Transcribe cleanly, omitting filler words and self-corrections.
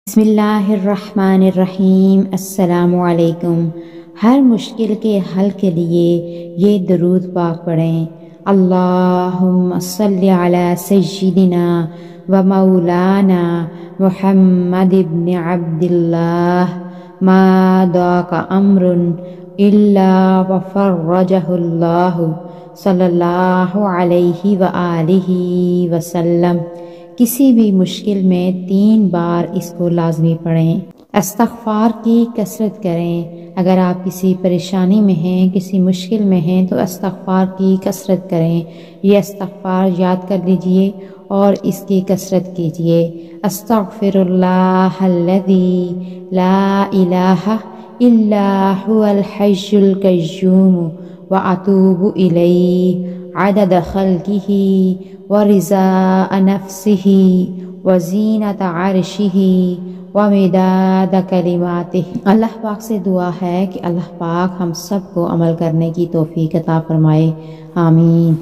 بسم اللہ الرحمن الرحیم۔ السلام علیکم۔ ہر مشکل کے حل کے لیے یہ درود پاک پڑھیں۔ اللہم صلی علی سیدنا و مولانا محمد ابن عبداللہ ما ضاق امر الا وفرجہ اللہ صلی اللہ علیہ وآلہ وسلم۔ کسی بھی مشکل میں 3 بار اس کو لازمی پڑھیں۔ استغفار کی کثرت کریں۔ اگر آپ کسی پریشانی میں ہیں، کسی مشکل میں ہیں تو استغفار کی کثرت کریں۔ یہ استغفار یاد کر لیجئے اور اس کی کثرت کیجئے۔ استغفر اللہ الذی لا الہ الا هو الحی القیوم واتوب الیہ عدد خلقہ ورضاء نفسہ وزینت عرشہ ومداد کلماتہ۔ اللہ پاک سے دعا ہے کہ اللہ پاک ہم سب کو عمل کرنے کی توفیق عطا فرمائے۔ آمین۔